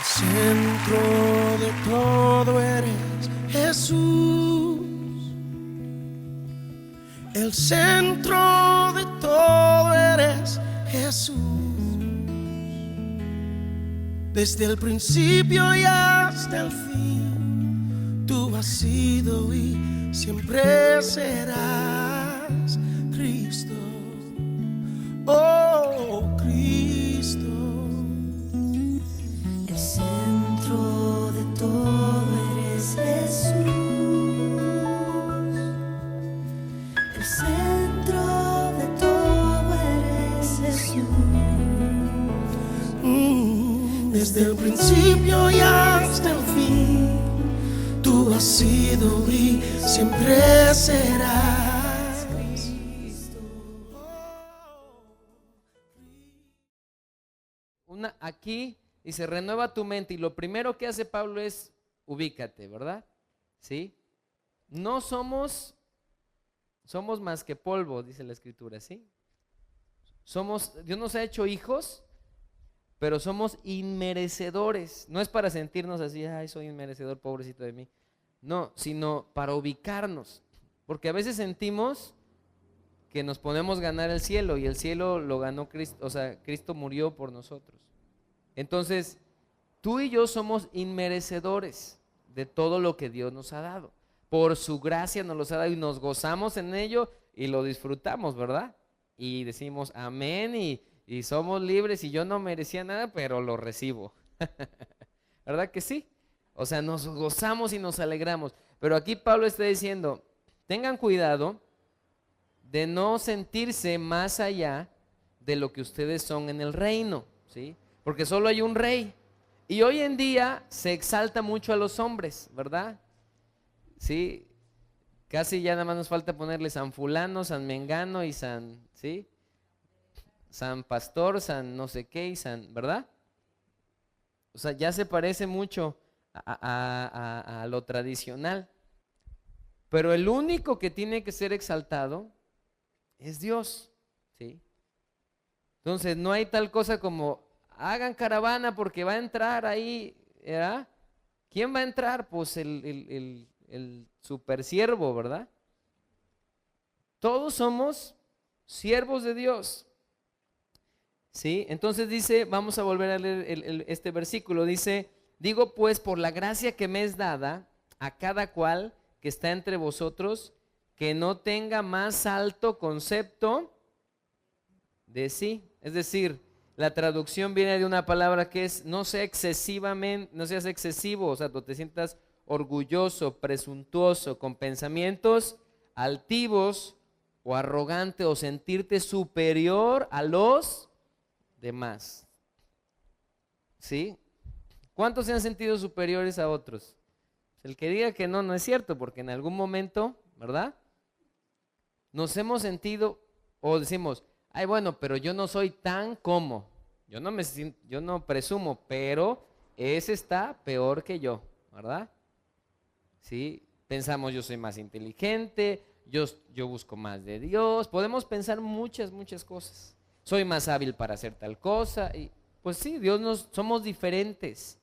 Centro de todo eres Jesús. El centro de todo eres Jesús. Desde el principio y hasta el fin, tú has sido y siempre serás Cristo. Oh, Cristo. El centro de todo eres Jesús. El centro de todo eres Jesús. Desde el principio y hasta el fin, tú has sido y siempre serás Cristo. Aquí dice, renueva tu mente, y lo primero que hace Pablo es ubícate, ¿verdad? ¿Sí? No somos más que polvo, dice la escritura, ¿sí? Dios nos ha hecho hijos, pero somos inmerecedores. No es para sentirnos así, ay, soy inmerecedor, pobrecito de mí. No, sino para ubicarnos, porque a veces sentimos que nos podemos ganar el cielo, y el cielo lo ganó Cristo, o sea, Cristo murió por nosotros. Entonces, tú y yo somos inmerecedores de todo lo que Dios nos ha dado. Por su gracia nos los ha dado y nos gozamos en ello y lo disfrutamos, ¿verdad? Y decimos amén y somos libres, y yo no merecía nada, pero lo recibo. ¿Verdad que sí? O sea, nos gozamos y nos alegramos. Pero aquí Pablo está diciendo, tengan cuidado de no sentirse más allá de lo que ustedes son en el reino, ¿sí? Porque solo hay un rey. Y hoy en día se exalta mucho a los hombres, ¿verdad? Sí, casi ya nada más nos falta ponerle San Fulano, San Mengano y San, ¿sí? San Pastor, San no sé qué y San, ¿verdad? O sea, ya se parece mucho a lo tradicional. Pero el único que tiene que ser exaltado es Dios, ¿sí? Entonces no hay tal cosa como hagan caravana porque va a entrar ahí, ¿verdad? ¿Quién va a entrar? Pues el super siervo, ¿verdad? Todos somos siervos de Dios, ¿sí? Entonces dice, vamos a volver a leer este versículo, dice, digo pues por la gracia que me es dada a cada cual que está entre vosotros, que no tenga más alto concepto de sí. Es decir, la traducción viene de una palabra que es no seas excesivo, o sea, no te sientas orgulloso, presuntuoso, con pensamientos altivos o arrogante, o sentirte superior a los demás. ¿Sí? ¿Cuántos se han sentido superiores a otros? El que diga que no, no es cierto, porque en algún momento, ¿verdad? Nos hemos sentido, o decimos, ay, bueno, pero yo no soy tan como, yo no presumo, pero ese está peor que yo, ¿verdad? ¿Sí? Pensamos, yo soy más inteligente, yo busco más de Dios, podemos pensar muchas cosas, soy más hábil para hacer tal cosa, y pues sí, somos diferentes,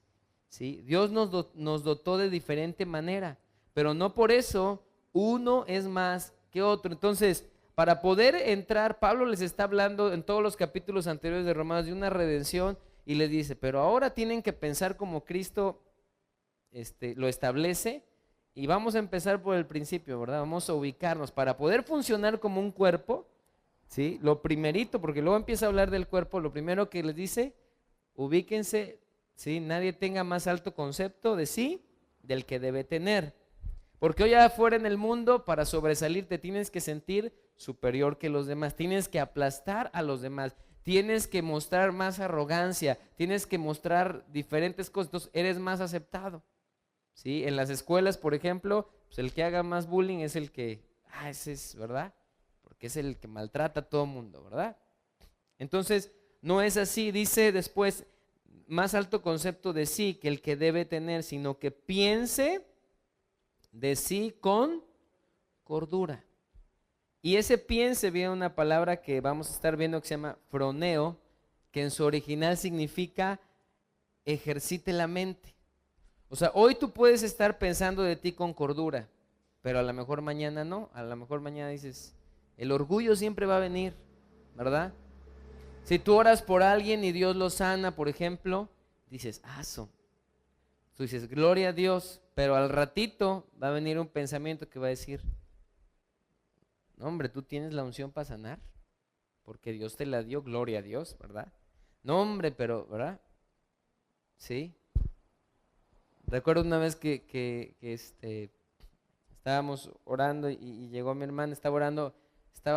¿sí? Dios nos dotó de diferente manera, pero no por eso uno es más que otro. Entonces, para poder entrar, Pablo les está hablando en todos los capítulos anteriores de Romanos de una redención, y les dice, pero ahora tienen que pensar como Cristo lo establece, y vamos a empezar por el principio, ¿verdad? Vamos a ubicarnos para poder funcionar como un cuerpo, ¿sí? Lo primerito, porque luego empieza a hablar del cuerpo, lo primero que les dice, ubíquense, ¿sí? Nadie tenga más alto concepto de sí del que debe tener. Porque hoy afuera en el mundo, para sobresalir, te tienes que sentir superior que los demás, tienes que aplastar a los demás, tienes que mostrar más arrogancia, tienes que mostrar diferentes cosas, entonces eres más aceptado, ¿sí? En las escuelas, por ejemplo, pues el que haga más bullying es el que, ese es, ¿verdad? Porque es el que maltrata a todo el mundo, ¿verdad? Entonces, no es así, dice después, más alto concepto de sí que el que debe tener, sino que piense de sí con cordura. Y ese piense viene una palabra que vamos a estar viendo que se llama froneo, que en su original significa ejercite la mente. O sea, hoy tú puedes estar pensando de ti con cordura, pero a lo mejor mañana no. A lo mejor mañana dices, el orgullo siempre va a venir, ¿verdad? Si tú oras por alguien y Dios lo sana, por ejemplo, dices, tú dices, gloria a Dios, pero al ratito va a venir un pensamiento que va a decir, no, hombre, tú tienes la unción para sanar, porque Dios te la dio, gloria a Dios, ¿verdad? No, hombre, pero, ¿verdad? Sí. Recuerdo una vez que estábamos orando y llegó mi hermana, estaba orando,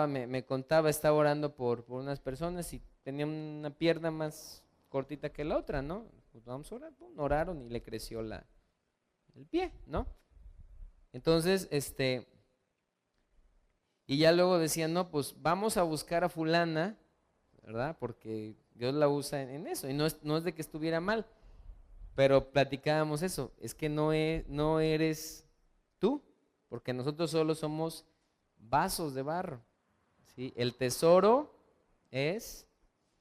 me contaba, estaba orando por unas personas y tenía una pierna más cortita que la otra, ¿no? Pues vamos a orar, oraron y le creció el pie, ¿no? Entonces, y ya luego decían, no, pues vamos a buscar a fulana, ¿verdad? Porque Dios la usa en eso, y no es de que estuviera mal, pero platicábamos eso, es que no eres tú, porque nosotros solo somos vasos de barro, ¿sí? El tesoro es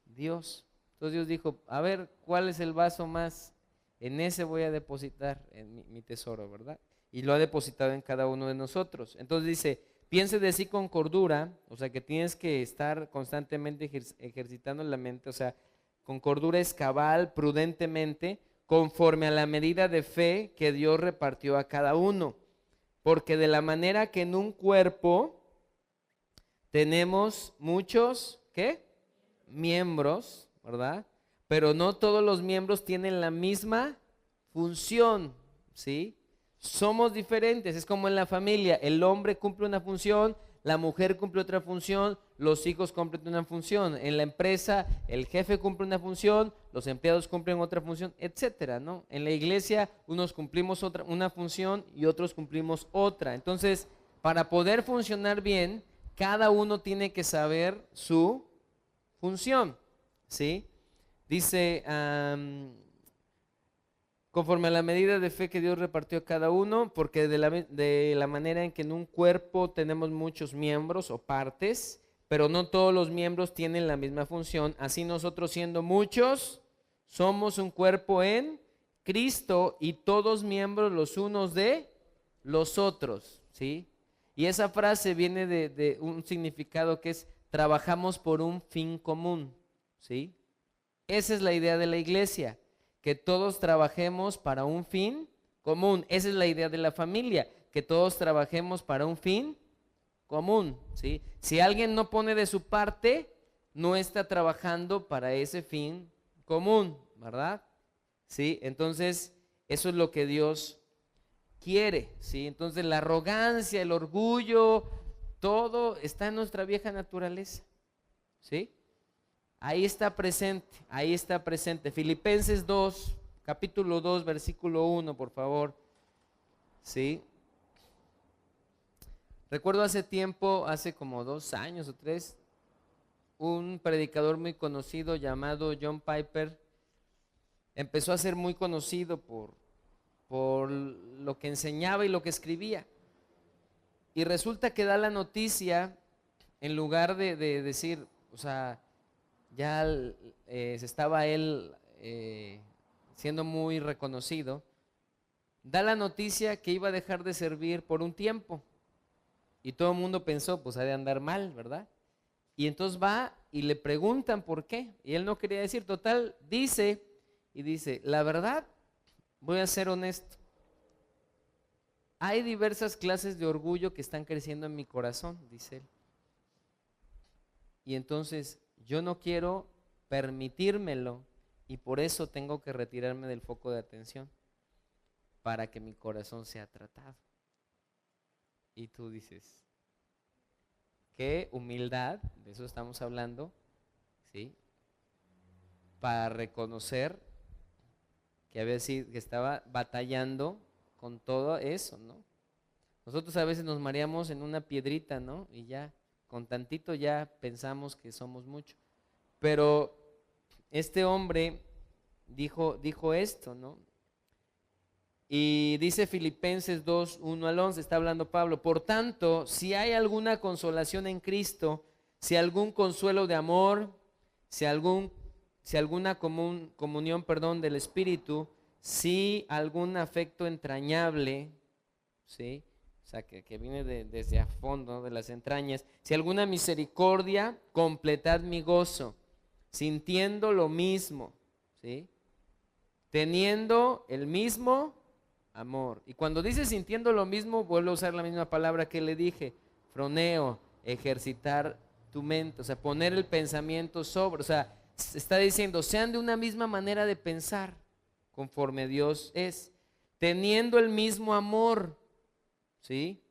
Dios. Entonces Dios dijo, a ver, ¿cuál es el vaso más? En ese voy a depositar en mi tesoro, ¿verdad? Y lo ha depositado en cada uno de nosotros. Entonces dice, piense de sí con cordura, o sea que tienes que estar constantemente ejercitando la mente, o sea, con cordura es cabal, prudentemente, conforme a la medida de fe que Dios repartió a cada uno. Porque de la manera que en un cuerpo tenemos muchos, ¿qué? Miembros, ¿verdad? Pero no todos los miembros tienen la misma función, ¿sí? Somos diferentes, es como en la familia, el hombre cumple una función, la mujer cumple otra función, los hijos cumplen una función, en la empresa el jefe cumple una función, los empleados cumplen otra función, etcétera, ¿no? En la iglesia unos cumplimos una función y otros cumplimos otra. Entonces, para poder funcionar bien, cada uno tiene que saber su función, ¿sí? Dice, conforme a la medida de fe que Dios repartió a cada uno, porque de la manera en que en un cuerpo tenemos muchos miembros o partes, pero no todos los miembros tienen la misma función, así nosotros siendo muchos, somos un cuerpo en Cristo y todos miembros los unos de los otros, ¿sí? Y esa frase viene de un significado que es, trabajamos por un fin común, ¿sí? Esa es la idea de la iglesia, que todos trabajemos para un fin común. Esa es la idea de la familia, que todos trabajemos para un fin común, ¿sí? Si alguien no pone de su parte, no está trabajando para ese fin común, ¿verdad? ¿Sí? Entonces, eso es lo que Dios quiere, ¿sí? Entonces, la arrogancia, el orgullo, todo está en nuestra vieja naturaleza, ¿sí? Ahí está presente, ahí está presente. Filipenses 2, capítulo 2, versículo 1, por favor. ¿Sí? Recuerdo hace tiempo, hace como 2 años o 3, un predicador muy conocido llamado John Piper empezó a ser muy conocido por lo que enseñaba y lo que escribía. Y resulta que da la noticia, en lugar de decir, o sea, ya estaba él siendo muy reconocido, da la noticia que iba a dejar de servir por un tiempo. Y todo el mundo pensó, pues ha de andar mal, ¿verdad? Y entonces va y le preguntan por qué. Y él no quería decir, total, dice, la verdad, voy a ser honesto. Hay diversas clases de orgullo que están creciendo en mi corazón, dice él. Y entonces yo no quiero permitírmelo y por eso tengo que retirarme del foco de atención para que mi corazón sea tratado. Y tú dices, qué humildad, de eso estamos hablando, ¿sí? Para reconocer que estaba batallando con todo eso, ¿no? Nosotros a veces nos mareamos en una piedrita, ¿no? Y ya, con tantito ya pensamos que somos mucho. Pero este hombre dijo esto, ¿no? Y dice Filipenses 2, 1 al 11, está hablando Pablo. Por tanto, si hay alguna consolación en Cristo, si algún consuelo de amor, si si alguna comunión, perdón, del Espíritu, si algún afecto entrañable, ¿sí? O sea, que viene desde a fondo, ¿no? De las entrañas. Si alguna misericordia, completad mi gozo, sintiendo lo mismo, ¿sí? Teniendo el mismo amor. Y cuando dice sintiendo lo mismo, vuelvo a usar la misma palabra que le dije, froneo, ejercitar tu mente, o sea, poner el pensamiento sobre, o sea, está diciendo, sean de una misma manera de pensar, conforme Dios es, teniendo el mismo amor, ¿sí?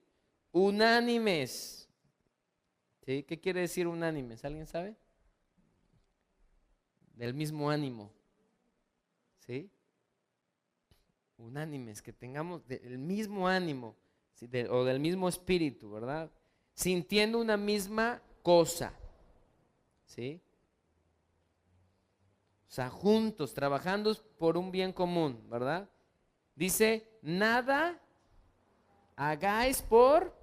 Unánimes, ¿sí? ¿Qué quiere decir unánimes? ¿Alguien sabe? Del mismo ánimo, ¿sí? Unánimes, que tengamos el mismo ánimo, ¿sí? O del mismo espíritu, ¿verdad? Sintiendo una misma cosa, ¿sí? O sea, juntos, trabajando por un bien común, ¿verdad? Dice, nada hagáis por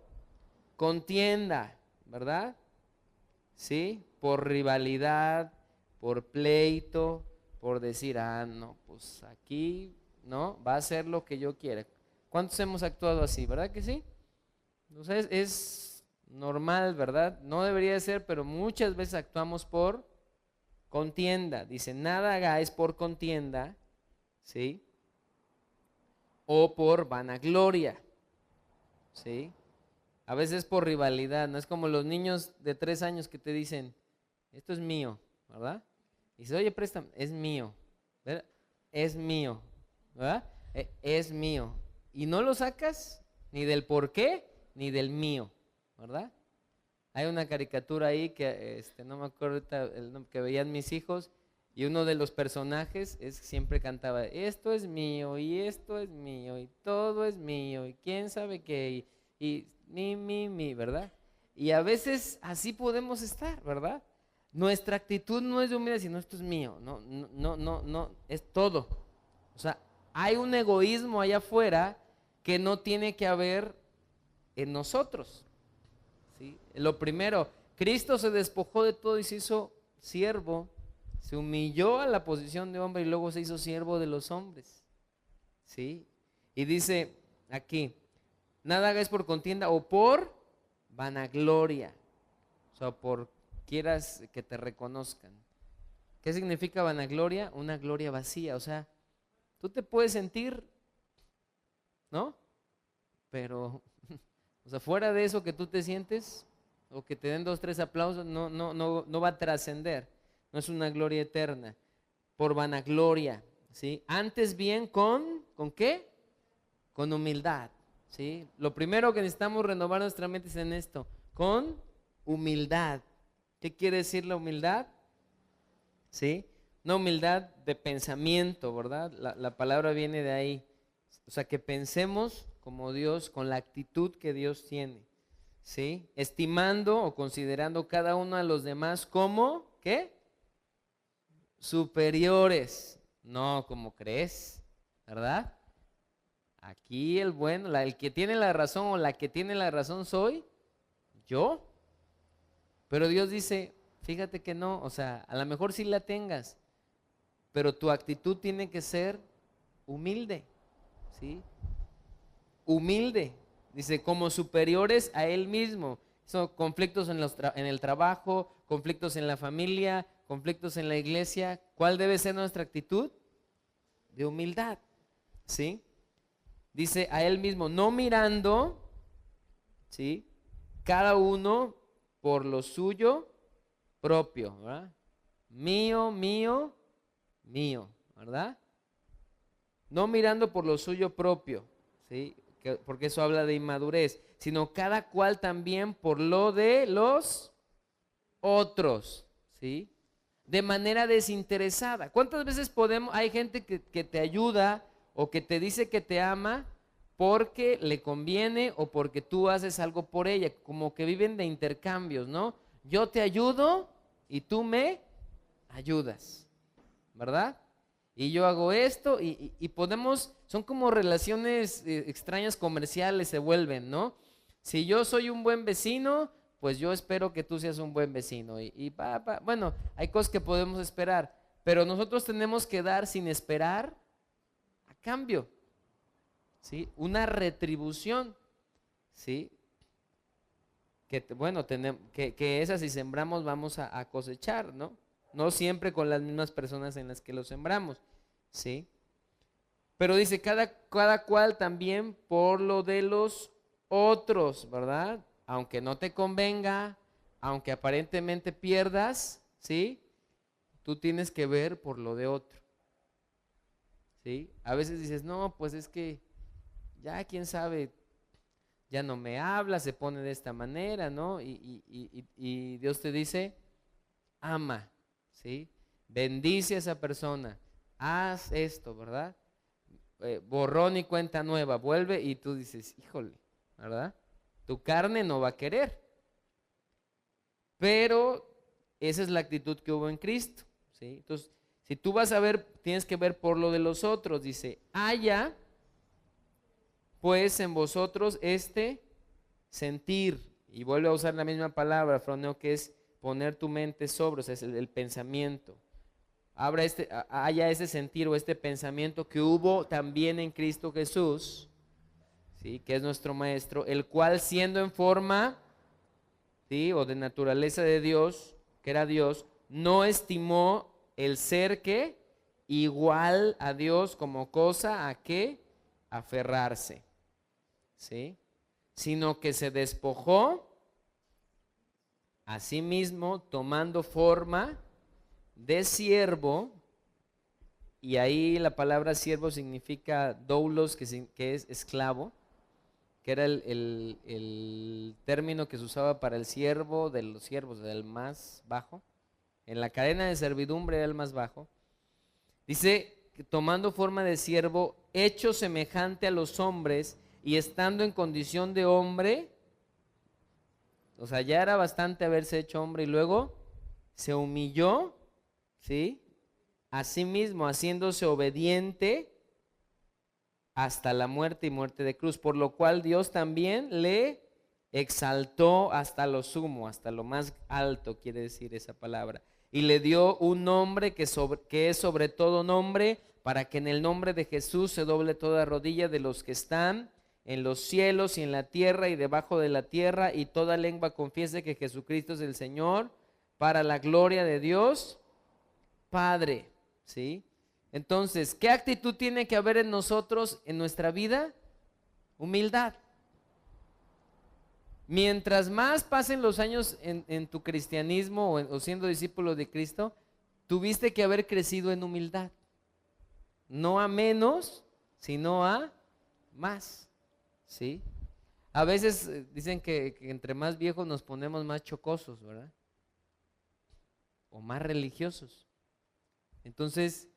contienda, ¿verdad? ¿Sí? Por rivalidad, por pleito, por decir, no, pues aquí, ¿no? Va a ser lo que yo quiera. ¿Cuántos hemos actuado así, verdad que sí? Entonces es normal, ¿verdad? No debería ser, pero muchas veces actuamos por contienda. Dice, nada hagáis por contienda, ¿sí? O por vanagloria, ¿sí? A veces por rivalidad, no es como los niños de 3 años que te dicen, esto es mío, ¿verdad? Y dice, oye, préstame, es mío, ¿verdad? Es mío, ¿verdad? Es mío. Y no lo sacas ni del por qué, ni del mío, ¿verdad? Hay una caricatura ahí que no me acuerdo ahorita el nombre, que veían mis hijos, y uno de los personajes siempre cantaba, esto es mío, y esto es mío, y todo es mío, y quién sabe qué, y mi, ¿verdad? Y a veces así podemos estar, ¿verdad? Nuestra actitud no es de humildad, sino esto es mío, no, es todo. O sea, hay un egoísmo allá afuera que no tiene que haber en nosotros, ¿sí? Lo primero, Cristo se despojó de todo y se hizo siervo, se humilló a la posición de hombre y luego se hizo siervo de los hombres, ¿sí? Y dice aquí, nada hagáis por contienda o por vanagloria, o sea, por quieras que te reconozcan. ¿Qué significa vanagloria? Una gloria vacía, o sea, tú te puedes sentir, ¿no? Pero, o sea, fuera de eso que tú te sientes, o que te den 2, 3 aplausos, no va a trascender, no es una gloria eterna, por vanagloria, ¿sí? Antes bien ¿con qué? Con humildad, ¿sí? Lo primero que necesitamos renovar nuestra mente es en esto, con humildad. ¿Qué quiere decir la humildad? ¿Sí? Una humildad de pensamiento, ¿verdad? La palabra viene de ahí, o sea, que pensemos como Dios, con la actitud que Dios tiene, ¿sí? Estimando o considerando cada uno a los demás como, ¿qué? Superiores, no como crees, ¿verdad? Aquí el bueno, el que tiene la razón o la que tiene la razón soy yo. Pero Dios dice, fíjate que no, o sea, a lo mejor sí la tengas, pero tu actitud tiene que ser humilde, ¿sí? Humilde, dice, como superiores a Él mismo. Son conflictos en el trabajo, conflictos en la familia, conflictos en la iglesia. ¿Cuál debe ser nuestra actitud? De humildad, ¿sí? Dice a Él mismo, no mirando, ¿sí? Cada uno por lo suyo propio, ¿verdad? Mío, ¿verdad? No mirando por lo suyo propio, ¿sí? Porque eso habla de inmadurez, sino cada cual también por lo de los otros, ¿sí? De manera desinteresada. ¿Cuántas veces hay gente que te ayuda o que te dice que te ama porque le conviene o porque tú haces algo por ella? Como que viven de intercambios, ¿no? Yo te ayudo y tú me ayudas, ¿verdad? Y yo hago esto y podemos, son como relaciones extrañas comerciales se vuelven, ¿no? Si yo soy un buen vecino, pues yo espero que tú seas un buen vecino. Bueno, hay cosas que podemos esperar, pero nosotros tenemos que dar sin esperar a cambio, ¿sí? Una retribución, ¿sí? Bueno, que esa si sembramos vamos a cosechar, ¿no? No siempre con las mismas personas en las que lo sembramos, ¿sí? Pero dice, cada cual también por lo de los otros, ¿verdad? Aunque no te convenga, aunque aparentemente pierdas, ¿sí? Tú tienes que ver por lo de otro, ¿sí? A veces dices, no, pues es que ya quién sabe, ya no me habla, se pone de esta manera, ¿no? Y Dios te dice, ama, ¿sí? Bendice a esa persona, haz esto, ¿verdad? Borrón y cuenta nueva, vuelve y tú dices, híjole, ¿verdad? Tu carne no va a querer, pero esa es la actitud que hubo en Cristo, ¿sí? Entonces, si tú vas a ver, tienes que ver por lo de los otros, dice, haya pues en vosotros este sentir, y vuelve a usar la misma palabra, froneo, que es poner tu mente sobre, o sea, es el pensamiento. Haya ese sentir o este pensamiento que hubo también en Cristo Jesús, ¿sí? Que es nuestro Maestro, el cual siendo en forma, ¿sí? O de naturaleza de Dios, que era Dios, no estimó el ser que igual a Dios como cosa a que aferrarse, ¿sí? Sino que se despojó a sí mismo tomando forma de siervo, y ahí la palabra siervo significa doulos, que es esclavo, que era el término que se usaba para el siervo de los siervos, del más bajo. En la cadena de servidumbre era el más bajo. Dice, tomando forma de siervo, hecho semejante a los hombres, y estando en condición de hombre, o sea, ya era bastante haberse hecho hombre, y luego se humilló, ¿sí? A sí mismo, haciéndose obediente hasta la muerte y muerte de cruz, por lo cual Dios también le exaltó hasta lo sumo, hasta lo más alto, quiere decir esa palabra, y le dio un nombre que es sobre todo nombre, para que en el nombre de Jesús se doble toda rodilla de los que están en los cielos y en la tierra y debajo de la tierra, y toda lengua confiese que Jesucristo es el Señor, para la gloria de Dios Padre, ¿sí? Entonces, ¿qué actitud tiene que haber en nosotros, en nuestra vida? Humildad. Mientras más pasen los años en tu cristianismo o siendo discípulo de Cristo, tuviste que haber crecido en humildad. No a menos, sino a más, ¿sí? A veces dicen que entre más viejos nos ponemos más chocosos, ¿verdad? O más religiosos. Entonces,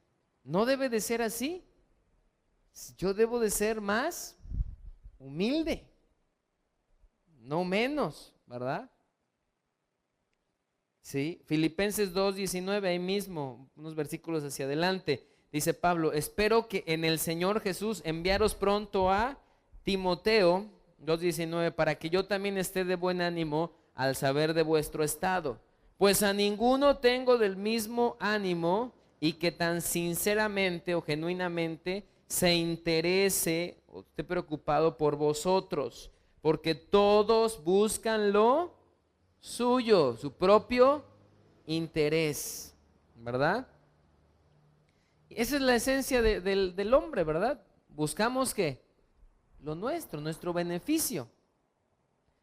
no debe de ser así. Yo debo de ser más humilde, no menos, ¿verdad? Sí, Filipenses 2:19, ahí mismo, unos versículos hacia adelante, dice Pablo, espero que en el Señor Jesús enviaros pronto a Timoteo, 2:19, para que yo también esté de buen ánimo al saber de vuestro estado, pues a ninguno tengo del mismo ánimo, y que tan sinceramente o genuinamente se interese o esté preocupado por vosotros, porque todos buscan lo suyo, su propio interés, ¿verdad? Esa es la esencia del hombre, ¿verdad? Buscamos ¿qué? Lo nuestro beneficio.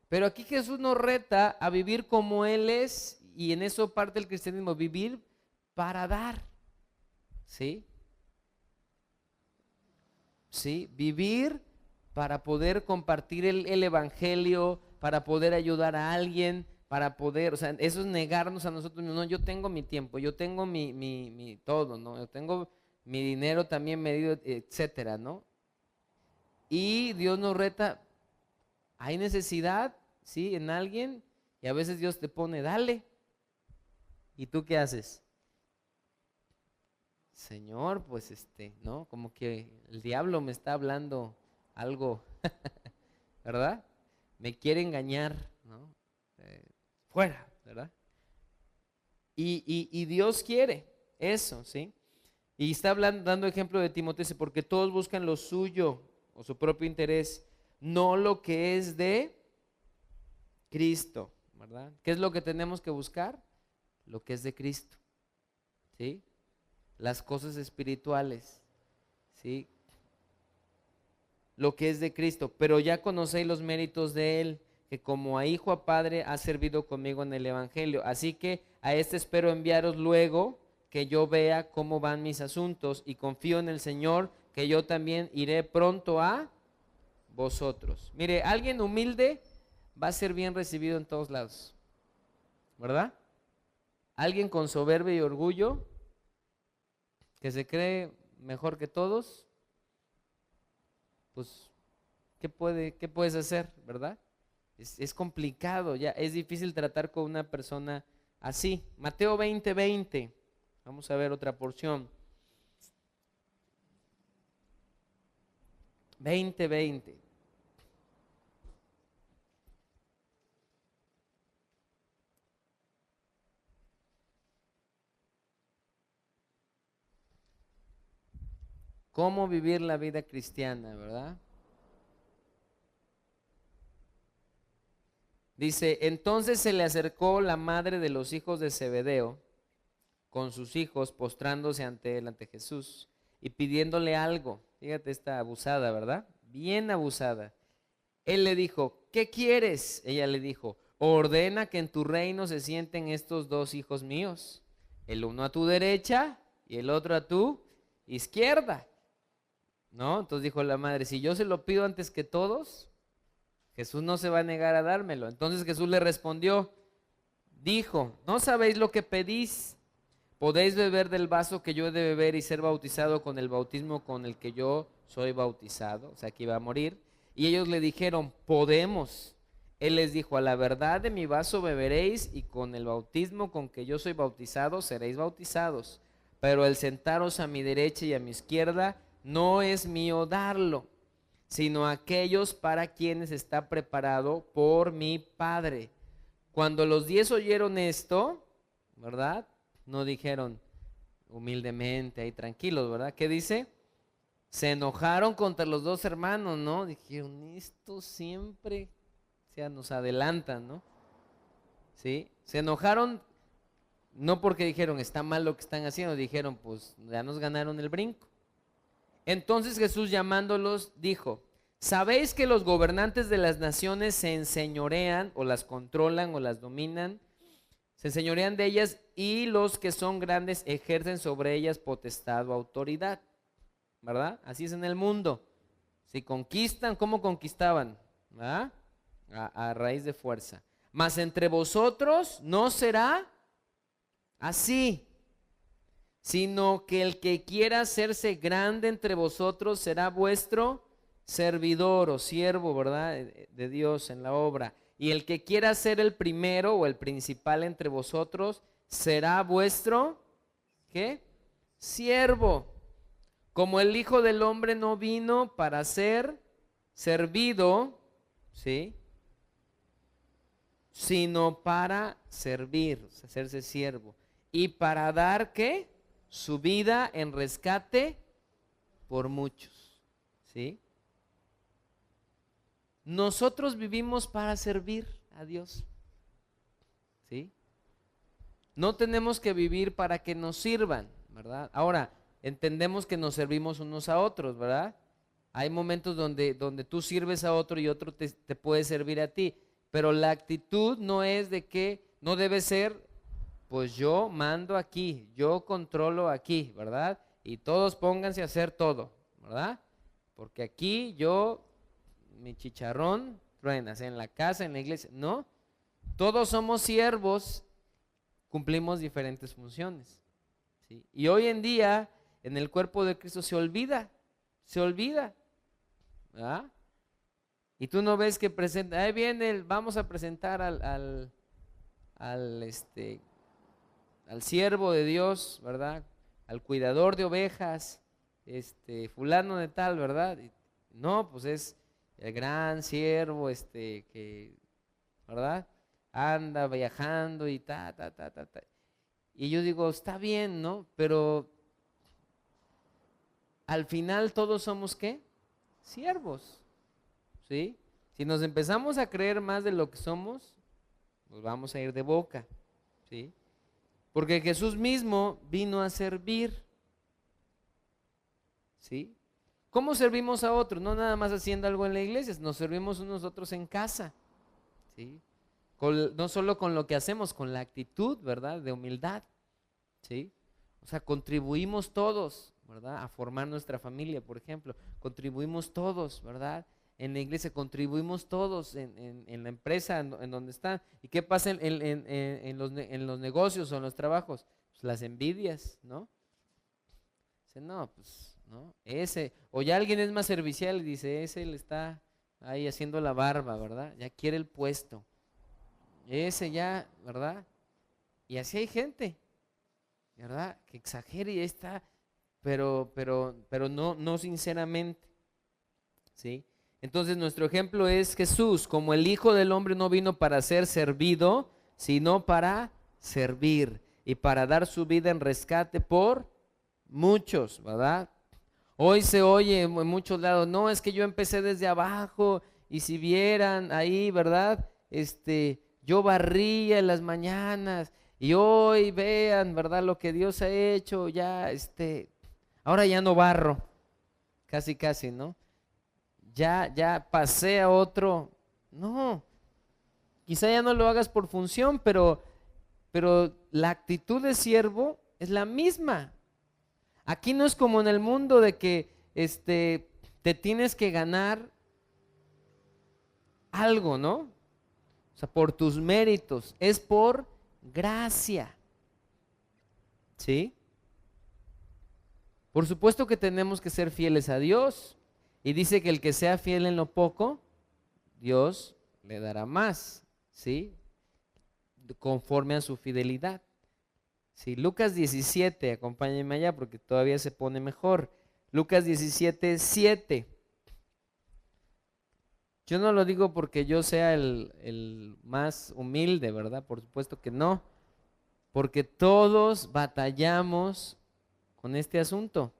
Pero aquí Jesús nos reta a vivir como Él es, y en eso parte el cristianismo, vivir para dar. ¿Sí? ¿Sí? Vivir para poder compartir el evangelio, para poder ayudar a alguien, para poder, o sea, eso es negarnos a nosotros mismos. No, yo tengo mi tiempo, yo tengo mi todo, ¿no? Yo tengo mi dinero también medido, etcétera, ¿no? Y Dios nos reta, hay necesidad, ¿sí? En alguien, y a veces Dios te pone, dale. ¿Y tú qué haces? Señor, pues ¿no? Como que el diablo me está hablando algo, ¿verdad? Me quiere engañar, ¿no? Fuera, ¿verdad? Y Dios quiere. eso, ¿sí? Y está hablando, dando ejemplo de Timoteo, dice, porque todos buscan lo suyo o su propio interés, no lo que es de Cristo, ¿verdad? ¿Qué es lo que tenemos que buscar? Lo que es de Cristo, ¿sí? Las cosas espirituales, ¿sí? Lo que es de Cristo, pero ya conocéis los méritos de Él, que como a hijo a padre ha servido conmigo en el Evangelio. Así que a este espero enviaros luego, que yo vea cómo van mis asuntos, y confío en el Señor, que yo también iré pronto a vosotros. Mire, alguien humilde va a ser bien recibido en todos lados, ¿verdad? Alguien con soberbia y orgullo, que se cree mejor que todos, pues, ¿qué puedes hacer, verdad? Es complicado, ya es difícil tratar con una persona así. Mateo 20:20, vamos a ver otra porción. 20:20. ¿Cómo vivir la vida cristiana, verdad? Dice, entonces se le acercó la madre de los hijos de Zebedeo con sus hijos, postrándose ante él, ante Jesús, y pidiéndole algo. Fíjate, esta abusada, ¿verdad? Bien abusada. Él le dijo, ¿qué quieres? Ella le dijo, ordena que en tu reino se sienten estos dos hijos míos, el uno a tu derecha y el otro a tu izquierda. ¿No? Entonces dijo la madre, si yo se lo pido antes que todos, Jesús no se va a negar a dármelo. Entonces Jesús le respondió, dijo, ¿no sabéis lo que pedís? ¿Podéis beber del vaso que yo he de beber y ser bautizado con el bautismo con el que yo soy bautizado? O sea, que iba a morir. Y ellos le dijeron, podemos. Él les dijo, a la verdad de mi vaso beberéis y con el bautismo con que yo soy bautizado seréis bautizados. Pero el sentaros a mi derecha y a mi izquierda no es mío darlo, sino aquellos para quienes está preparado por mi Padre. Cuando los 10 oyeron esto, ¿verdad? No dijeron humildemente, ahí tranquilos, ¿verdad? ¿Qué dice? Se enojaron contra los dos hermanos, ¿no? Dijeron, estos siempre, o sea, nos adelantan, ¿no? ¿Sí? Se enojaron no porque dijeron, está mal lo que están haciendo, dijeron, pues ya nos ganaron el brinco. Entonces Jesús llamándolos dijo, ¿sabéis que los gobernantes de las naciones se enseñorean o las controlan o las dominan? Se enseñorean de ellas y los que son grandes ejercen sobre ellas potestad o autoridad, ¿verdad? Así es en el mundo. Si conquistan, ¿cómo conquistaban? ¿Verdad? A raíz de fuerza. Mas entre vosotros no será así, sino que el que quiera hacerse grande entre vosotros será vuestro servidor o siervo, ¿verdad? De Dios en la obra. Y el que quiera ser el primero o el principal entre vosotros será vuestro, ¿qué? Siervo. Como el Hijo del Hombre no vino para ser servido, ¿sí? Sino para servir, hacerse siervo. Y para dar, ¿qué? Su vida en rescate por muchos, ¿sí? Nosotros vivimos para servir a Dios, ¿sí? No tenemos que vivir para que nos sirvan, ¿verdad? Ahora, entendemos que nos servimos unos a otros, ¿verdad? Hay momentos donde tú sirves a otro y otro te puede servir a ti, pero la actitud no es de que, no debe ser, pues yo mando aquí, yo controlo aquí, ¿verdad? Y todos pónganse a hacer todo, ¿verdad? Porque aquí yo, mi chicharrón, truenas, en la casa, en la iglesia, no. Todos somos siervos, cumplimos diferentes funciones, ¿sí? Y hoy en día, en el cuerpo de Cristo se olvida, ¿verdad? Y tú no ves que presenta, ahí viene, vamos a presentar al siervo de Dios, ¿verdad? Al cuidador de ovejas, fulano de tal, ¿verdad? No, pues es el gran siervo, que, ¿verdad? Anda viajando y ta. Y yo digo, está bien, ¿no? Pero al final todos somos ¿qué? Siervos, ¿sí? Si nos empezamos a creer más de lo que somos, nos vamos a ir de boca, ¿sí? Porque Jesús mismo vino a servir, ¿sí? ¿Cómo servimos a otros? No nada más haciendo algo en la iglesia, nos servimos unos a otros en casa, ¿sí? No solo con lo que hacemos, con la actitud, ¿verdad? De humildad, ¿sí? O sea, contribuimos todos, ¿verdad? A formar nuestra familia, por ejemplo. Contribuimos todos, ¿verdad? En la iglesia contribuimos todos, en la empresa, en donde están. ¿Y qué pasa en los negocios o en los trabajos? Pues las envidias, ¿no? Dicen, no, pues, ¿no? O ya alguien es más servicial y dice, ese le está ahí haciendo la barba, ¿verdad? Ya quiere el puesto. Ese ya, ¿verdad? Y así hay gente, ¿verdad? Que exagera y está, pero no sinceramente, ¿sí? Entonces nuestro ejemplo es Jesús, como el Hijo del Hombre no vino para ser servido, sino para servir y para dar su vida en rescate por muchos, ¿verdad? Hoy se oye en muchos lados, no, es que yo empecé desde abajo y si vieran ahí, ¿verdad? Yo barría en las mañanas y hoy vean, ¿verdad? Lo que Dios ha hecho, ya, ahora ya no barro, casi, ¿no? Ya pasé a otro. No, quizá ya no lo hagas por función, pero la actitud de siervo es la misma. Aquí no es como en el mundo de que te tienes que ganar algo, ¿no? O sea, por tus méritos, es por gracia, ¿sí? Por supuesto que tenemos que ser fieles a Dios, y dice que el que sea fiel en lo poco, Dios le dará más, ¿sí? Conforme a su fidelidad. Sí, Lucas 17, acompáñenme allá porque todavía se pone mejor. Lucas 17, 7. Yo no lo digo porque yo sea el más humilde, ¿verdad? Por supuesto que no. Porque todos batallamos con este asunto.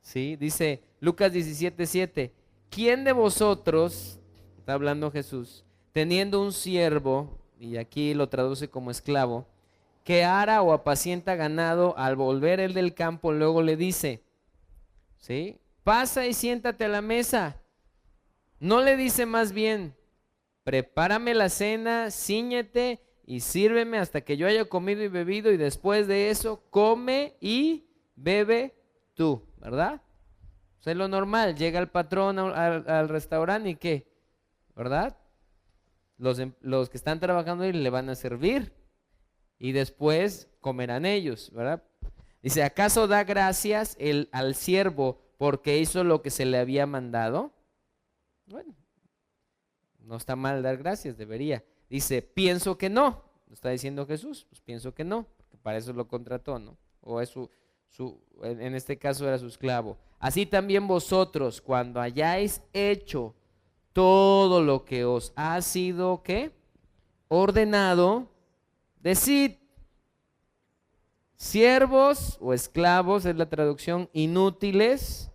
¿Sí? Dice Lucas 17, 7. ¿Quién de vosotros, está hablando Jesús, teniendo un siervo, y aquí lo traduce como esclavo, que ara o apacienta ganado, al volver él del campo, luego le dice, ¿sí? Pasa y siéntate a la mesa. No le dice más bien, prepárame la cena, cíñete y sírveme hasta que yo haya comido y bebido, y después de eso come y bebe tú, ¿verdad? O sea, es lo normal, llega el patrón al restaurante y ¿qué? ¿Verdad? Los que están trabajando ahí le van a servir y después comerán ellos, ¿verdad? Dice, ¿acaso da gracias al siervo porque hizo lo que se le había mandado? Bueno, no está mal dar gracias, debería. Dice, pienso que no, está diciendo Jesús, pues pienso que no, porque para eso lo contrató, ¿no? O es en este caso era su esclavo. Así también vosotros, cuando hayáis hecho todo lo que os ha sido, ¿qué? Ordenado, decid, siervos o esclavos, es la traducción, inútiles.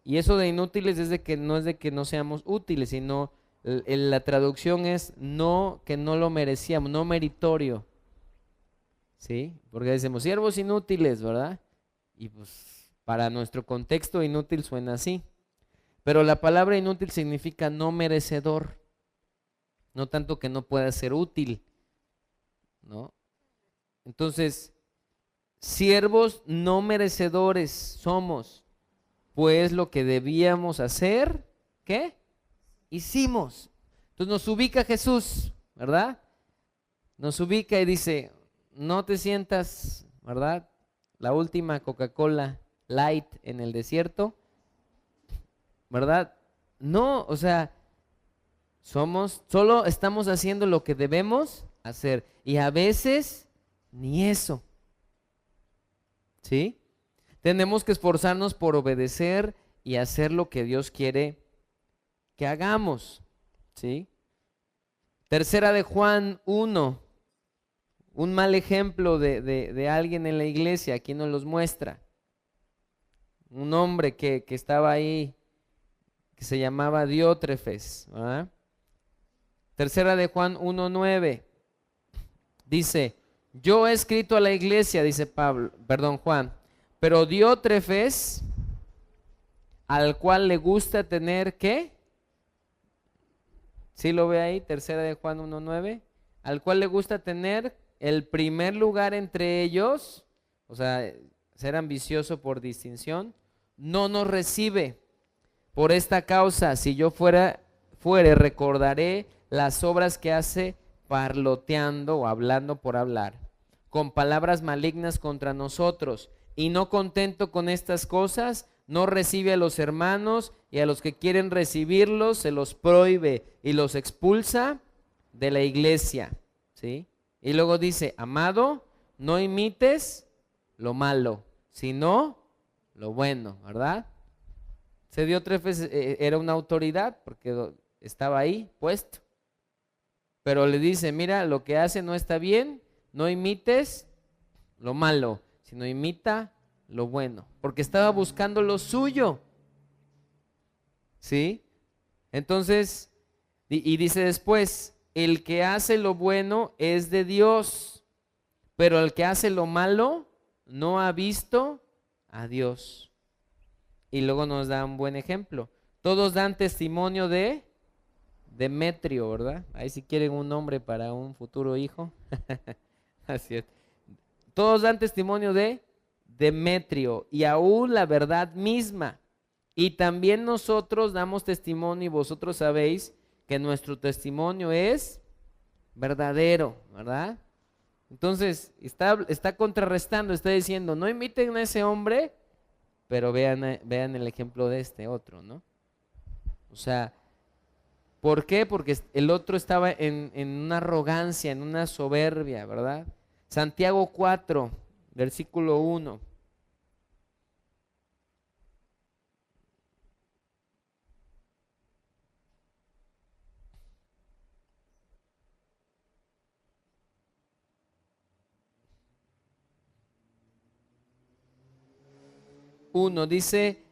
Y eso de inútiles es de que no es de que no seamos útiles, sino la traducción es no, que no lo merecíamos, no meritorio. ¿Sí? Porque decimos siervos inútiles, ¿verdad? Y pues para nuestro contexto inútil suena así. Pero la palabra inútil significa no merecedor. No tanto que no pueda ser útil, ¿no? Entonces, siervos no merecedores somos. Pues lo que debíamos hacer, ¿qué? Hicimos. Entonces nos ubica Jesús, ¿verdad? Nos ubica y dice, no te sientas, ¿verdad? La última Coca-Cola Light en el desierto, ¿verdad? No, o sea, solo estamos haciendo lo que debemos hacer y a veces ni eso, ¿sí? Tenemos que esforzarnos por obedecer y hacer lo que Dios quiere que hagamos, ¿sí? Tercera de Juan 1, un mal ejemplo de alguien en la iglesia. Aquí nos los muestra. Un hombre que estaba ahí, que se llamaba Diótrefes, ¿verdad? Tercera de Juan 1:9 dice: yo he escrito a la iglesia, dice Juan, pero Diótrefes, al cual le gusta tener, ¿qué? ¿Sí lo ve ahí? Tercera de Juan 1:9, al cual le gusta tener el primer lugar entre ellos, o sea, ser ambicioso por distinción, no nos recibe. Por esta causa, si yo fuere, recordaré las obras que hace parloteando o hablando por hablar, con palabras malignas contra nosotros, y no contento con estas cosas, no recibe a los hermanos, y a los que quieren recibirlos se los prohíbe y los expulsa de la iglesia, ¿sí? Y luego dice: amado, no imites lo malo, sino lo bueno, ¿verdad? Se Diótrefes era una autoridad porque estaba ahí puesto, pero le dice: mira, lo que hace no está bien, no imites lo malo, sino imita lo bueno, porque estaba buscando lo suyo, ¿sí? Entonces, y dice después: el que hace lo bueno es de Dios, pero el que hace lo malo no ha visto a Dios. Y luego nos da un buen ejemplo. Todos dan testimonio de Demetrio, ¿verdad? Ahí si quieren un nombre para un futuro hijo. Así es. Todos dan testimonio de Demetrio, y aún la verdad misma. Y también nosotros damos testimonio, y vosotros sabéis que nuestro testimonio es verdadero, ¿verdad? Entonces está contrarrestando, está diciendo: no imiten a ese hombre, pero vean el ejemplo de este otro, ¿no? O sea, ¿por qué? Porque el otro estaba en una arrogancia, en una soberbia, ¿verdad? Santiago 4, versículo 1. Dice: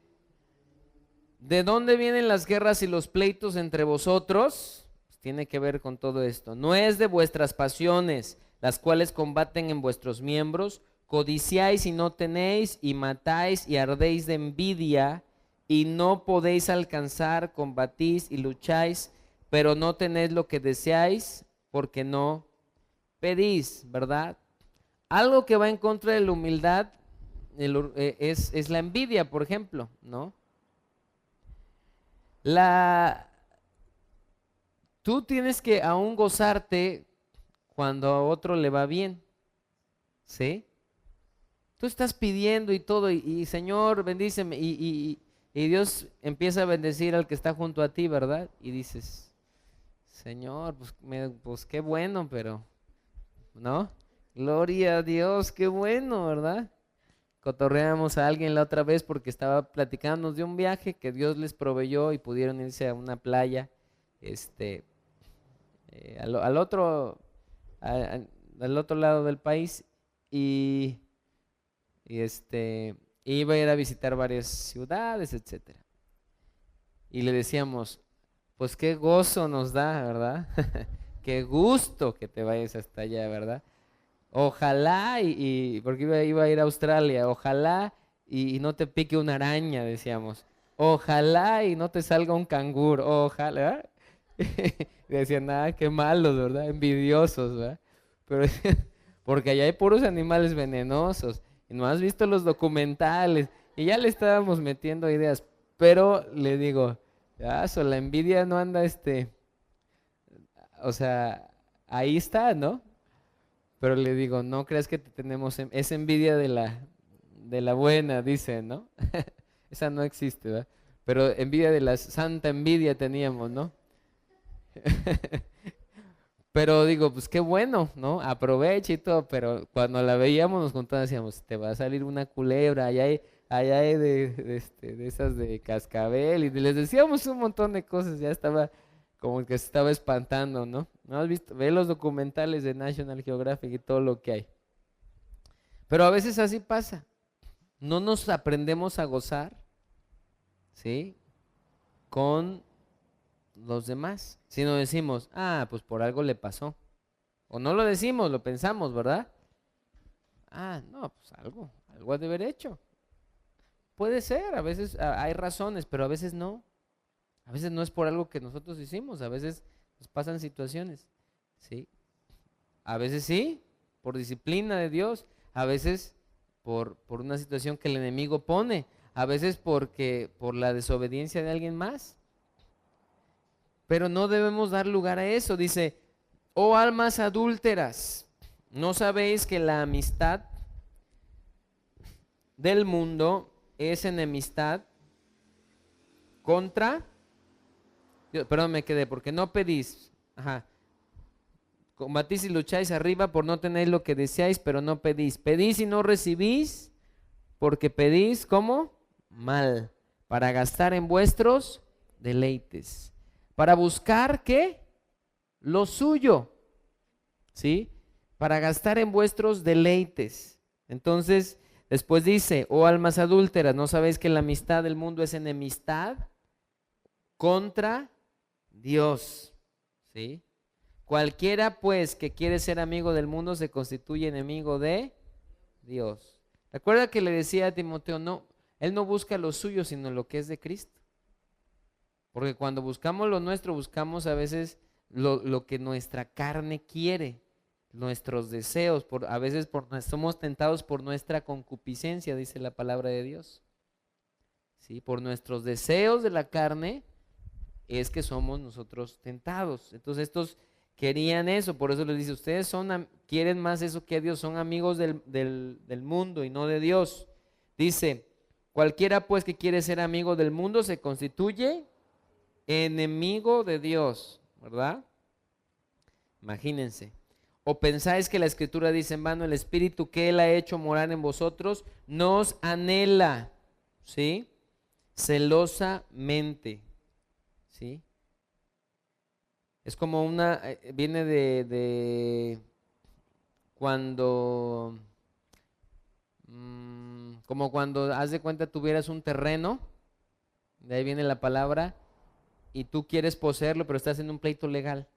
¿de dónde vienen las guerras y los pleitos entre vosotros? Pues tiene que ver con todo esto. No es de vuestras pasiones, las cuales combaten en vuestros miembros. Codiciáis y no tenéis, y matáis y ardéis de envidia, y no podéis alcanzar. Combatís y lucháis, pero no tenéis lo que deseáis, porque no pedís, ¿verdad? Algo que va en contra de la humildad es la envidia, por ejemplo, ¿no? Tú tienes que aún gozarte cuando a otro le va bien, ¿sí? Tú estás pidiendo y todo, y Señor, bendíceme, y Dios empieza a bendecir al que está junto a ti, ¿verdad? Y dices: Señor, pues qué bueno, pero, ¿no? Gloria a Dios, qué bueno, ¿verdad? Cotorreamos a alguien la otra vez porque estaba platicándonos de un viaje que Dios les proveyó y pudieron irse a una playa, al otro lado del país, y iba a ir a visitar varias ciudades, etcétera. Y le decíamos: pues qué gozo nos da, ¿verdad? Qué gusto que te vayas hasta allá, ¿verdad? Ojalá, porque iba a ir a Australia, ojalá y no te pique una araña, decíamos. Ojalá y no te salga un canguro, ojalá. Y decían: nada, qué malos, ¿verdad? Envidiosos, ¿verdad? Pero porque allá hay puros animales venenosos, y no has visto los documentales, y ya le estábamos metiendo ideas, pero le digo: la envidia no anda, o sea, ahí está, ¿no? Pero le digo: no creas que tenemos, es envidia de la buena, dice, ¿no? Esa no existe, ¿verdad? Pero envidia de la santa envidia teníamos, ¿no? Pero digo, pues qué bueno, ¿no? Aprovecha y todo, pero cuando la veíamos nos contábamos, decíamos: te va a salir una culebra, allá hay de esas de cascabel, y les decíamos un montón de cosas, ya estaba como que se estaba espantando, ¿no? ¿No has visto? Ve los documentales de National Geographic y todo lo que hay. Pero a veces así pasa. No nos aprendemos a gozar, ¿sí? Con los demás, sino decimos, ah, pues por algo le pasó. O no lo decimos, lo pensamos, ¿verdad? Ah, no, pues algo ha de haber hecho. Puede ser, a veces hay razones, pero a veces no. A veces no es por algo que nosotros hicimos, a veces nos pasan situaciones, ¿sí? A veces sí, por disciplina de Dios, a veces por una situación que el enemigo pone, a veces por la desobediencia de alguien más. Pero no debemos dar lugar a eso. Dice, oh almas adúlteras, ¿no sabéis que la amistad del mundo es enemistad contra Dios? Perdón, me quedé, porque no pedís. Ajá. Combatís y lucháis arriba por no tener lo que deseáis, pero no pedís. Pedís y no recibís, porque pedís, ¿cómo? Mal, para gastar en vuestros deleites. Para buscar, ¿qué? Lo suyo, ¿sí? Para gastar en vuestros deleites. Entonces, después dice, oh almas adúlteras, ¿no sabéis que la amistad del mundo es enemistad contra Dios? ¿Sí? Cualquiera pues que quiere ser amigo del mundo se constituye enemigo de Dios. Recuerda que le decía a Timoteo, no, él no busca lo suyo, sino lo que es de Cristo. Porque cuando buscamos lo nuestro, buscamos a veces lo que nuestra carne quiere, nuestros deseos, a veces somos tentados por nuestra concupiscencia, dice la palabra de Dios. ¿Sí? Por nuestros deseos de la carne es que somos nosotros tentados. Entonces estos querían eso, por eso les dice, ustedes quieren más eso que Dios, son amigos del mundo y no de Dios. Dice, cualquiera pues que quiere ser amigo del mundo se constituye enemigo de Dios, ¿verdad? Imagínense. ¿O pensáis que la Escritura dice en vano, el Espíritu que Él ha hecho morar en vosotros nos anhela, ¿sí? Celosamente, ¿sí? Es como viene de cuando, como cuando haz de cuenta tuvieras un terreno, de ahí viene la palabra, y tú quieres poseerlo, pero estás en un pleito legal.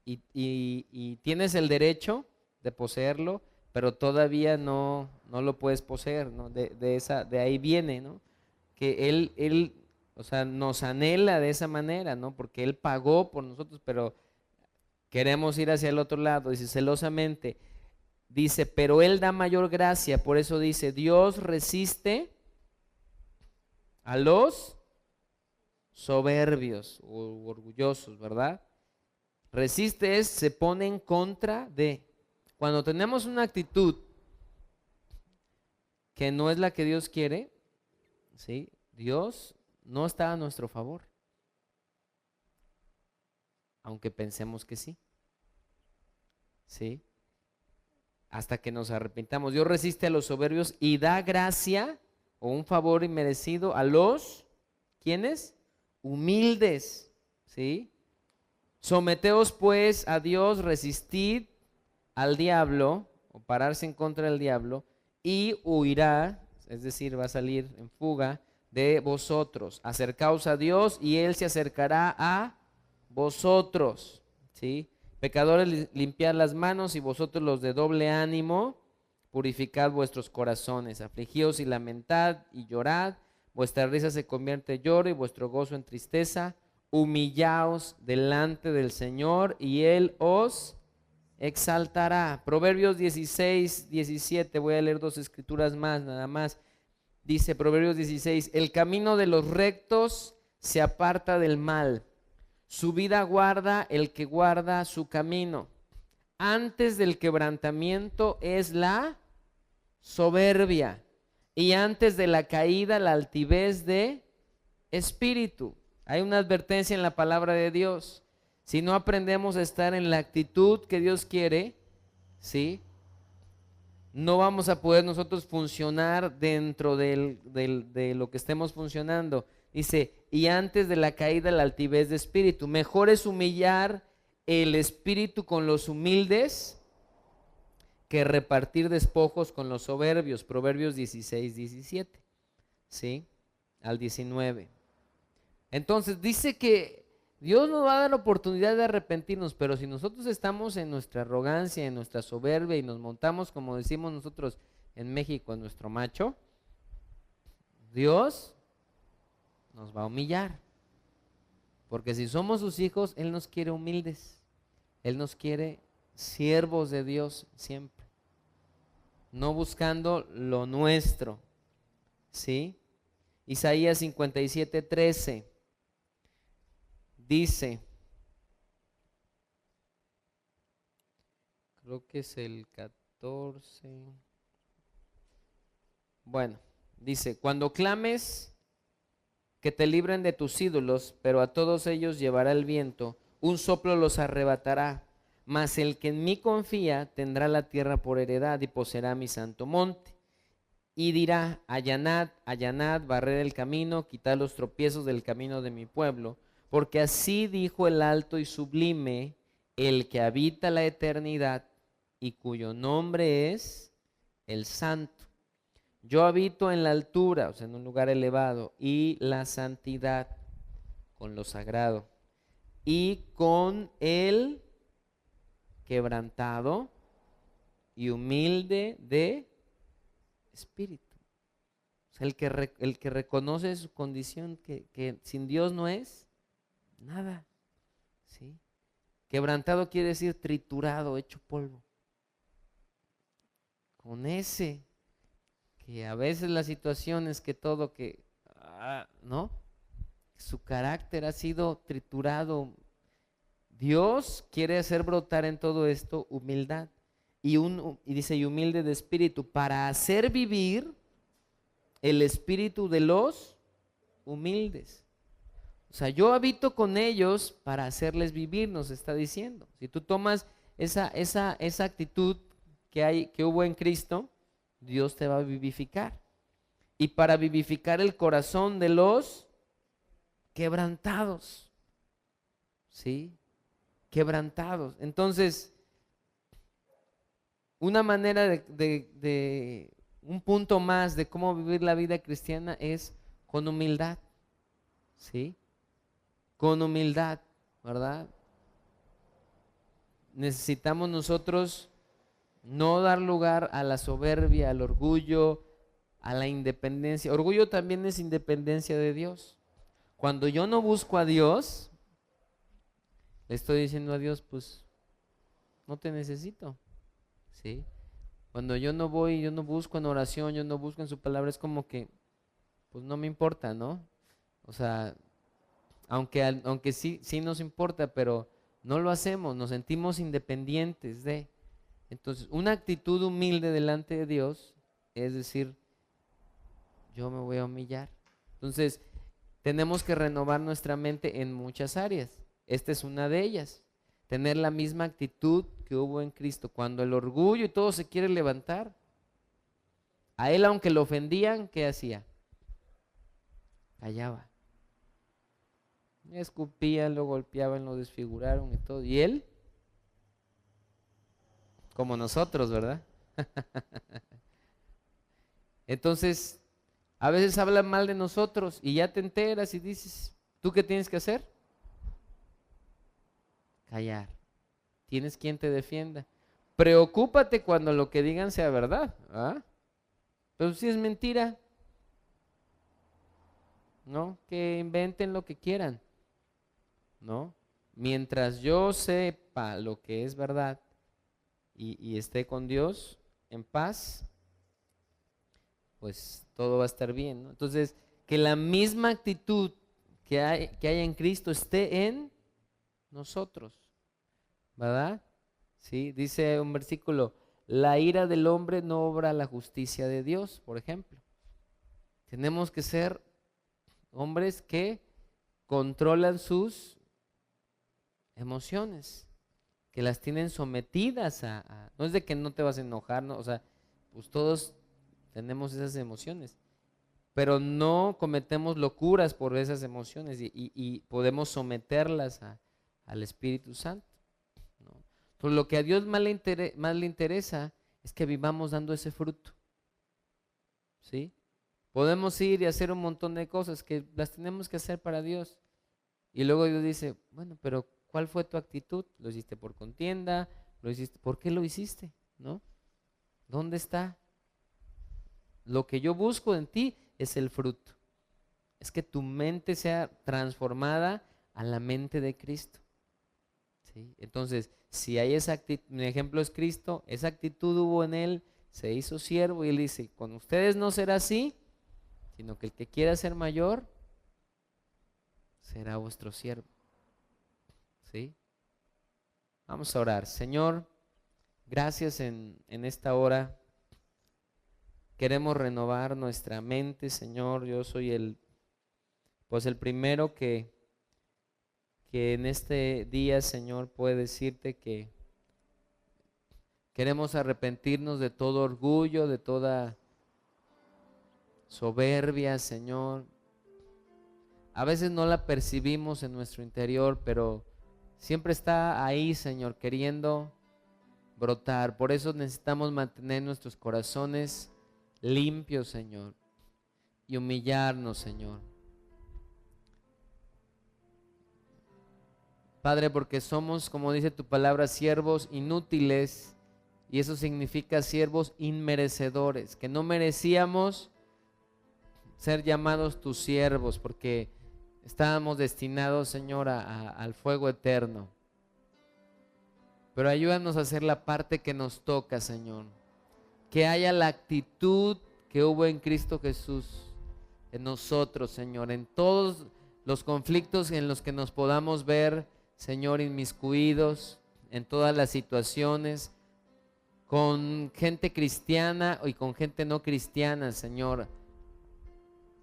Y tienes el derecho de poseerlo, pero todavía no lo puedes poseer, ¿no? De ahí viene, ¿no? Que él, o sea, nos anhela de esa manera, ¿no? Porque Él pagó por nosotros, pero queremos ir hacia el otro lado. Dice, celosamente, dice, pero Él da mayor gracia. Por eso dice, Dios resiste a los soberbios o orgullosos, ¿verdad? Resiste se pone en contra de. Cuando tenemos una actitud que no es la que Dios quiere, ¿sí? Dios no está a nuestro favor, aunque pensemos que sí, ¿sí? Hasta que nos arrepintamos. Dios resiste a los soberbios y da gracia o un favor inmerecido a los, ¿quiénes? Humildes, ¿sí? Someteos pues a Dios, resistid al diablo, o pararse en contra del diablo, y huirá, es decir, va a salir en fuga de vosotros. Acercaos a Dios y Él se acercará a vosotros, ¿sí? Pecadores, limpiad las manos, y vosotros los de doble ánimo, purificad vuestros corazones. Afligíos y lamentad y llorad, vuestra risa se convierte en lloro y vuestro gozo en tristeza. Humillaos delante del Señor y Él os exaltará. Proverbios 16, 17, voy a leer dos escrituras más, nada más. Dice Proverbios 16, el camino de los rectos se aparta del mal, su vida guarda el que guarda su camino. Antes del quebrantamiento es la soberbia, y antes de la caída la altivez de espíritu. Hay una advertencia en la palabra de Dios. Si no aprendemos a estar en la actitud que Dios quiere, ¿sí? No vamos a poder nosotros funcionar dentro de lo que estemos funcionando. Dice, y antes de la caída la altivez de espíritu. Mejor es humillar el espíritu con los humildes que repartir despojos con los soberbios. Proverbios 16, 17, ¿sí? Al 19. Entonces dice que Dios nos va a dar la oportunidad de arrepentirnos, pero si nosotros estamos en nuestra arrogancia, en nuestra soberbia y nos montamos, como decimos nosotros en México, en nuestro macho, Dios nos va a humillar. Porque si somos sus hijos, Él nos quiere humildes. Él nos quiere siervos de Dios siempre. No buscando lo nuestro. ¿Sí? Isaías 57, 13. Dice, creo que es el 14. Bueno, dice, cuando clames que te libren de tus ídolos, pero a todos ellos llevará el viento, un soplo los arrebatará, mas el que en mí confía tendrá la tierra por heredad y poseerá mi santo monte. Y dirá, allanad, allanad, barred el camino, quitad los tropiezos del camino de mi pueblo, porque así dijo el alto y sublime, el que habita la eternidad y cuyo nombre es el Santo. Yo habito en la altura, o sea, en un lugar elevado, y la santidad, con lo sagrado, y con el quebrantado y humilde de espíritu. O sea, el que reconoce su condición, que sin Dios no es nada. ¿Sí? Quebrantado quiere decir triturado, hecho polvo. Con ese, que a veces la situación es que todo ¿no? Su carácter ha sido triturado. Dios quiere hacer brotar en todo esto humildad. Y dice, y humilde de espíritu, para hacer vivir el espíritu de los humildes. O sea, yo habito con ellos para hacerles vivir, nos está diciendo. Si tú tomas esa actitud que hubo en Cristo, Dios te va a vivificar. Y para vivificar el corazón de los quebrantados. ¿Sí? Quebrantados. Entonces, una manera de un punto más de cómo vivir la vida cristiana es con humildad. ¿Sí? Con humildad, ¿verdad? Necesitamos nosotros no dar lugar a la soberbia, al orgullo, a la independencia. Orgullo también es independencia de Dios. Cuando yo no busco a Dios, le estoy diciendo a Dios, pues no te necesito. ¿Sí? Cuando yo no voy, yo no busco en oración, yo no busco en su palabra, es como que, pues no me importa, ¿no? O sea, aunque sí nos importa, pero no lo hacemos, nos sentimos independientes de. Entonces, una actitud humilde delante de Dios es decir, yo me voy a humillar. Entonces, tenemos que renovar nuestra mente en muchas áreas. Esta es una de ellas. Tener la misma actitud que hubo en Cristo. Cuando el orgullo y todo se quiere levantar, a él, aunque lo ofendían, ¿qué hacía? Callaba. Escupían, lo golpeaban, lo desfiguraron y todo. Y él, como nosotros, ¿verdad? Entonces, a veces hablan mal de nosotros y ya te enteras y dices, ¿tú qué tienes que hacer? Callar. Tienes quien te defienda. Preocúpate cuando lo que digan sea verdad. ¿Ah? Pero si es mentira, ¿no? Que inventen lo que quieran, ¿no? Mientras yo sepa lo que es verdad y esté con Dios en paz, pues todo va a estar bien, ¿no? Entonces, que la misma actitud que hay en Cristo esté en nosotros, ¿verdad? Sí, dice un versículo, la ira del hombre no obra la justicia de Dios, por ejemplo. Tenemos que ser hombres que controlan sus emociones, que las tienen sometidas no es de que no te vas a enojar, ¿no? O sea, pues todos tenemos esas emociones, pero no cometemos locuras por esas emociones y podemos someterlas al Espíritu Santo, ¿no? Entonces, lo que a Dios más le interesa es que vivamos dando ese fruto, ¿sí? Podemos ir y hacer un montón de cosas que las tenemos que hacer para Dios. Y luego Dios dice, bueno, pero ¿cuál fue tu actitud? ¿Lo hiciste por contienda? ¿Lo hiciste? ¿Por qué lo hiciste? ¿No? ¿Dónde está? Lo que yo busco en ti es el fruto. Es que tu mente sea transformada a la mente de Cristo, ¿sí? Entonces, si hay esa actitud, mi ejemplo es Cristo, esa actitud hubo en él, se hizo siervo y él dice, con ustedes no será así, sino que el que quiera ser mayor será vuestro siervo, ¿sí? Vamos a orar. Señor, gracias en esta hora. Queremos renovar nuestra mente, Señor. Yo soy el primero que en este día, Señor, puede decirte que queremos arrepentirnos de todo orgullo, de toda soberbia, Señor. A veces no la percibimos en nuestro interior, pero siempre está ahí, Señor, queriendo brotar. Por eso necesitamos mantener nuestros corazones limpios, Señor, y humillarnos, Señor. Padre, porque somos, como dice tu palabra, siervos inútiles, y eso significa siervos inmerecedores, que no merecíamos ser llamados tus siervos, porque estábamos destinados, Señor, al fuego eterno. Pero ayúdanos a hacer la parte que nos toca, Señor. Que haya la actitud que hubo en Cristo Jesús, en nosotros, Señor, en todos los conflictos en los que nos podamos ver, Señor, inmiscuidos, en todas las situaciones, con gente cristiana y con gente no cristiana, Señor,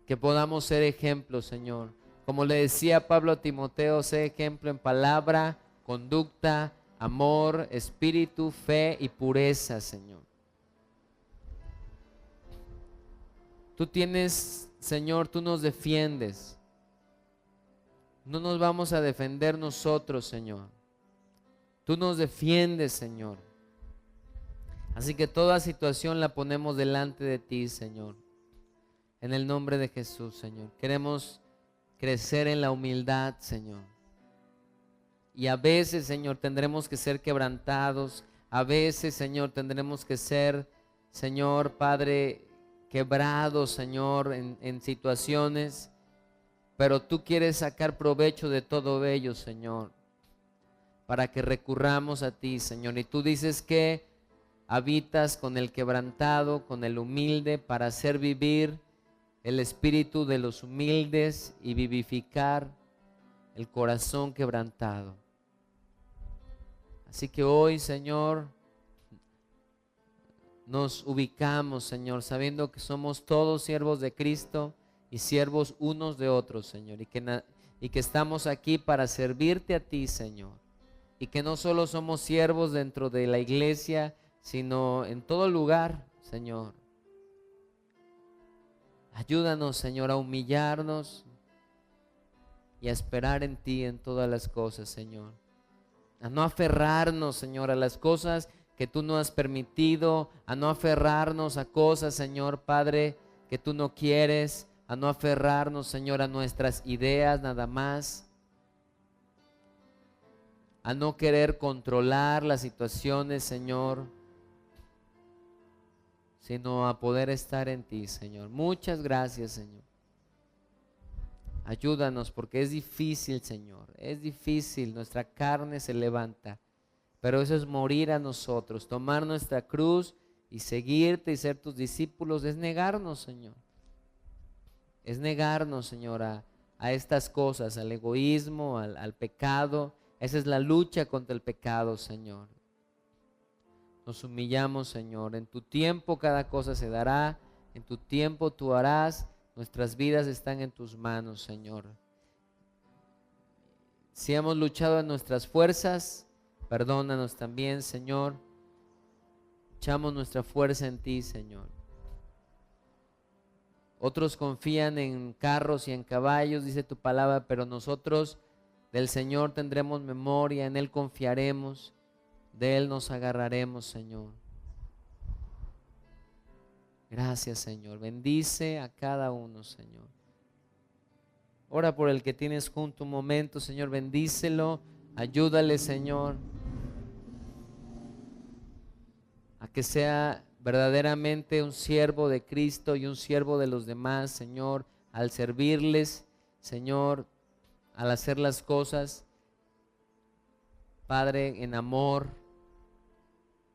que podamos ser ejemplos, Señor. Como le decía Pablo a Timoteo, sé ejemplo en palabra, conducta, amor, espíritu, fe y pureza, Señor. Tú tienes, Señor, tú nos defiendes. No nos vamos a defender nosotros, Señor. Tú nos defiendes, Señor. Así que toda situación la ponemos delante de ti, Señor. En el nombre de Jesús, Señor. Queremos crecer en la humildad, Señor. Y a veces, Señor, tendremos que ser quebrantados. A veces, Señor, tendremos que ser, Señor, Padre, quebrados, Señor, en situaciones. Pero tú quieres sacar provecho de todo ello, Señor, para que recurramos a ti, Señor. Y tú dices que habitas con el quebrantado, con el humilde, para hacer vivir el espíritu de los humildes y vivificar el corazón quebrantado. Así que hoy, Señor, nos ubicamos, Señor, sabiendo que somos todos siervos de Cristo y siervos unos de otros, Señor, y que estamos aquí para servirte a ti, Señor, y que no solo somos siervos dentro de la iglesia, sino en todo lugar, Señor. Ayúdanos, Señor, a humillarnos y a esperar en ti en todas las cosas, Señor. A no aferrarnos, Señor, a las cosas que tú no has permitido, a no aferrarnos a cosas, Señor, Padre, que tú no quieres, a no aferrarnos, Señor, a nuestras ideas nada más, a no querer controlar las situaciones, Señor, sino a poder estar en ti, Señor. Muchas gracias, Señor. Ayúdanos porque es difícil, Señor, es difícil, nuestra carne se levanta, pero eso es morir a nosotros, tomar nuestra cruz y seguirte y ser tus discípulos, es negarnos, Señor. Es negarnos, Señor, a estas cosas, al egoísmo, al pecado. Esa es la lucha contra el pecado, Señor. Nos humillamos, Señor. En tu tiempo cada cosa se dará, en tu tiempo tú harás. Nuestras vidas están en tus manos, Señor. Si hemos luchado en nuestras fuerzas, perdónanos también, Señor. Echamos nuestra fuerza en ti, Señor. Otros confían en carros y en caballos, dice tu palabra, pero nosotros del Señor tendremos memoria, en Él confiaremos, de Él nos agarraremos, Señor. Gracias, Señor. Bendice a cada uno, Señor. Ora por el que tienes junto un momento, Señor, bendícelo, ayúdale, Señor, a que sea verdaderamente un siervo de Cristo y un siervo de los demás, Señor, al servirles, Señor, al hacer las cosas, Padre, en amor,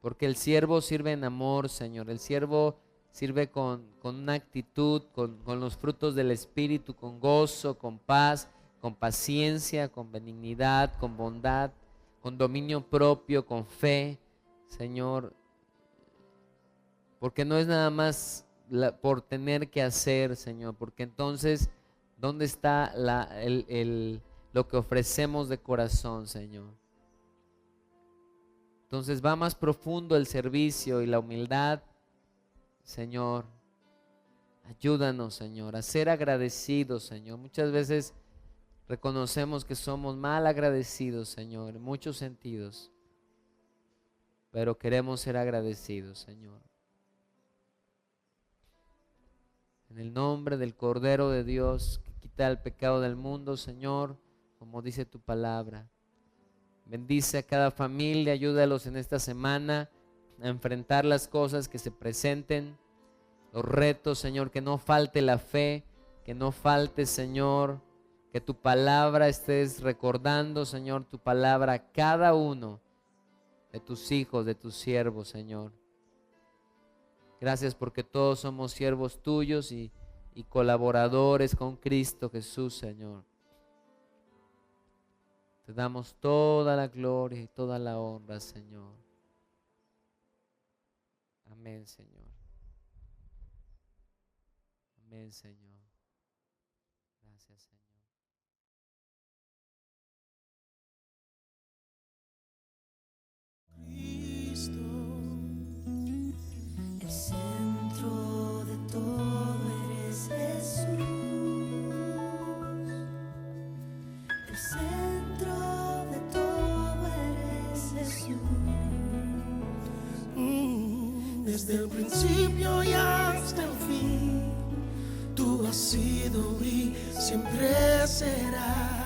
porque el siervo sirve en amor, Señor, el siervo sirve con una actitud, con los frutos del Espíritu, con gozo, con paz, con paciencia, con benignidad, con bondad, con dominio propio, con fe, Señor, porque no es nada más por tener que hacer, Señor, porque entonces, ¿dónde está lo que ofrecemos de corazón, Señor? Entonces va más profundo el servicio y la humildad, Señor. Ayúdanos, Señor, a ser agradecidos, Señor. Muchas veces reconocemos que somos mal agradecidos, Señor, en muchos sentidos, pero queremos ser agradecidos, Señor. En el nombre del Cordero de Dios que quita el pecado del mundo, Señor, como dice tu palabra. Bendice a cada familia, ayúdalos en esta semana a enfrentar las cosas que se presenten, los retos, Señor, que no falte la fe, que no falte, Señor, que tu palabra estés recordando, Señor, tu palabra a cada uno de tus hijos, de tus siervos, Señor. Gracias porque todos somos siervos tuyos y colaboradores con Cristo Jesús, Señor. Te damos toda la gloria y toda la honra, Señor. Amén, Señor. Amén, Señor. Gracias, Señor. Cristo, El centro de todo eres Jesús. El centro de todo eres Jesús. Desde el principio y hasta el fin, tú has sido y siempre serás.